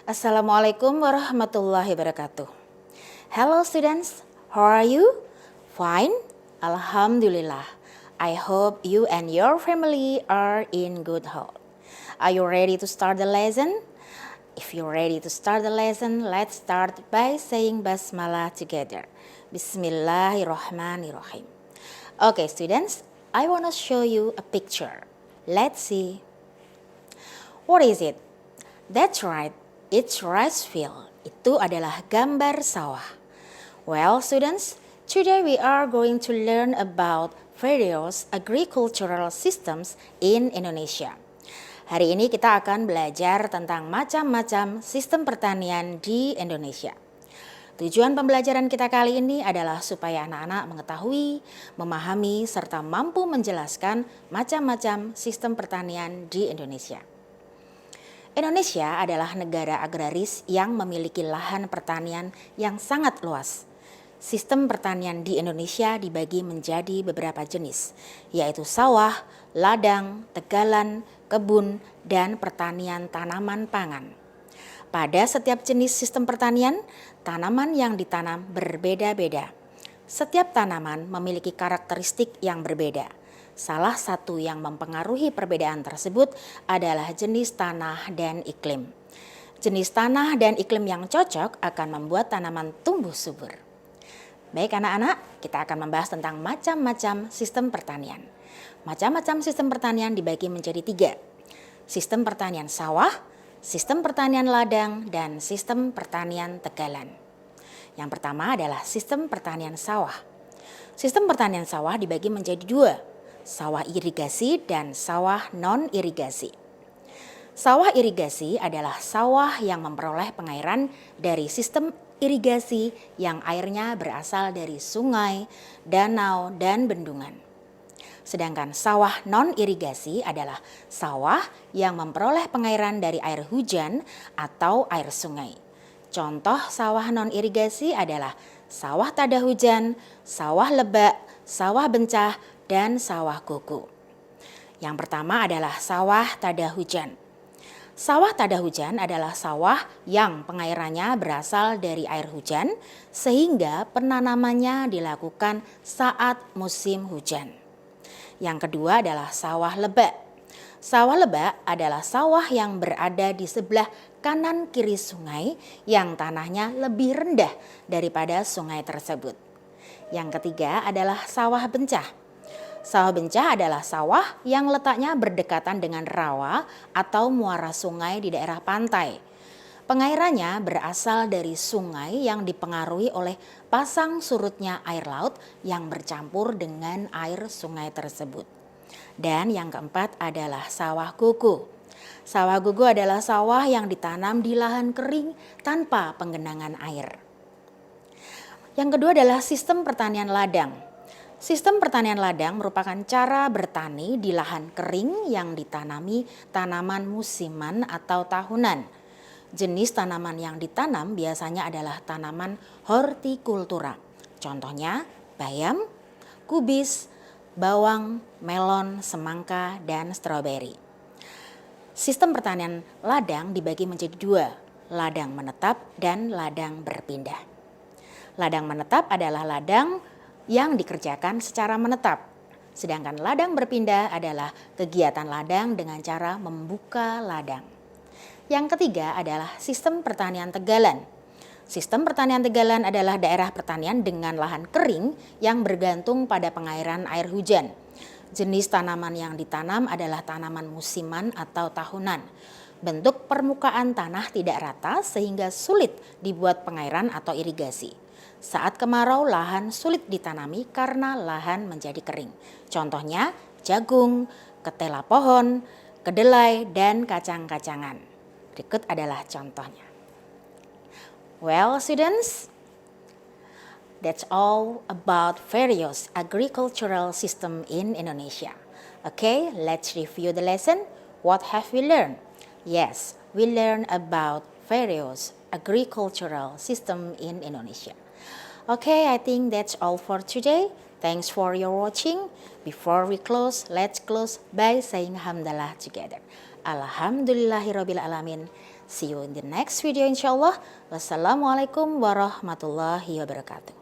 Assalamualaikum warahmatullahi wabarakatuh. Hello students, how are you? Fine? Alhamdulillah. I hope you and your family are in good health. Are you ready to start the lesson? If you're ready to start the lesson, let's start by saying basmalah together. Bismillahirrahmanirrahim. Okay students, I want to show you a picture. Let's see. What is it? That's right. It's rice field. Itu adalah gambar sawah. Well, students, today we are going to learn about various agricultural systems in Indonesia. Hari ini kita akan belajar tentang macam-macam sistem pertanian di Indonesia. Tujuan pembelajaran kita kali ini adalah supaya anak-anak mengetahui, memahami, serta mampu menjelaskan macam-macam sistem pertanian di Indonesia. Indonesia adalah negara agraris yang memiliki lahan pertanian yang sangat luas. Sistem pertanian di Indonesia dibagi menjadi beberapa jenis, yaitu sawah, ladang, tegalan, kebun, dan pertanian tanaman pangan. Pada setiap jenis sistem pertanian, tanaman yang ditanam berbeda-beda. Setiap tanaman memiliki karakteristik yang berbeda. Salah satu yang mempengaruhi perbedaan tersebut adalah jenis tanah dan iklim. Jenis tanah dan iklim yang cocok akan membuat tanaman tumbuh subur. Baik anak-anak, kita akan membahas tentang macam-macam sistem pertanian. Macam-macam sistem pertanian dibagi menjadi 3. Sistem pertanian sawah, sistem pertanian ladang, dan sistem pertanian tegalan. Yang pertama adalah sistem pertanian sawah. Sistem pertanian sawah dibagi menjadi 2. Sawah irigasi dan sawah non-irigasi. Sawah irigasi adalah sawah yang memperoleh pengairan dari sistem irigasi yang airnya berasal dari sungai, danau, dan bendungan. Sedangkan sawah non-irigasi adalah sawah yang memperoleh pengairan dari air hujan atau air sungai. Contoh sawah non-irigasi adalah sawah tada hujan, sawah lebak, sawah bencah, dan sawah kuku. Yang pertama adalah sawah tada hujan. Sawah tada hujan adalah sawah yang pengairannya berasal dari air hujan sehingga penanamannya dilakukan saat musim hujan. Yang kedua adalah sawah lebak. Sawah lebak adalah sawah yang berada di sebelah kanan kiri sungai yang tanahnya lebih rendah daripada sungai tersebut. Yang ketiga adalah sawah bencah. Sawah bencah adalah sawah yang letaknya berdekatan dengan rawa atau muara sungai di daerah pantai. Pengairannya berasal dari sungai yang dipengaruhi oleh pasang surutnya air laut yang bercampur dengan air sungai tersebut. Dan yang keempat adalah sawah gugu. Sawah gugu adalah sawah yang ditanam di lahan kering tanpa penggenangan air. Yang kedua adalah sistem pertanian ladang. Sistem pertanian ladang merupakan cara bertani di lahan kering yang ditanami tanaman musiman atau tahunan. Jenis tanaman yang ditanam biasanya adalah tanaman hortikultura. Contohnya bayam, kubis, bawang, melon, semangka, dan stroberi. Sistem pertanian ladang dibagi menjadi 2, ladang menetap dan ladang berpindah. Ladang menetap adalah ladang yang dikerjakan secara menetap. Sedangkan ladang berpindah adalah kegiatan ladang dengan cara membuka ladang. Yang ketiga adalah sistem pertanian tegalan. Sistem pertanian tegalan adalah daerah pertanian dengan lahan kering yang bergantung pada pengairan air hujan. Jenis tanaman yang ditanam adalah tanaman musiman atau tahunan. Bentuk permukaan tanah tidak rata sehingga sulit dibuat pengairan atau irigasi. Saat kemarau, lahan sulit ditanami karena lahan menjadi kering. Contohnya jagung, ketela pohon, kedelai, dan kacang-kacangan. Berikut adalah contohnya. Well, students, that's all about various agricultural system in Indonesia. Okay, let's review the lesson. What have we learned? Yes, we learned about various agricultural system in Indonesia. Okay, I think that's all for today. Thanks for your watching. Before we close, let's close by saying Hamdalah together. Alhamdulillahirabbil alamin. See you in the next video insyaallah. Wassalamualaikum warahmatullahi wabarakatuh.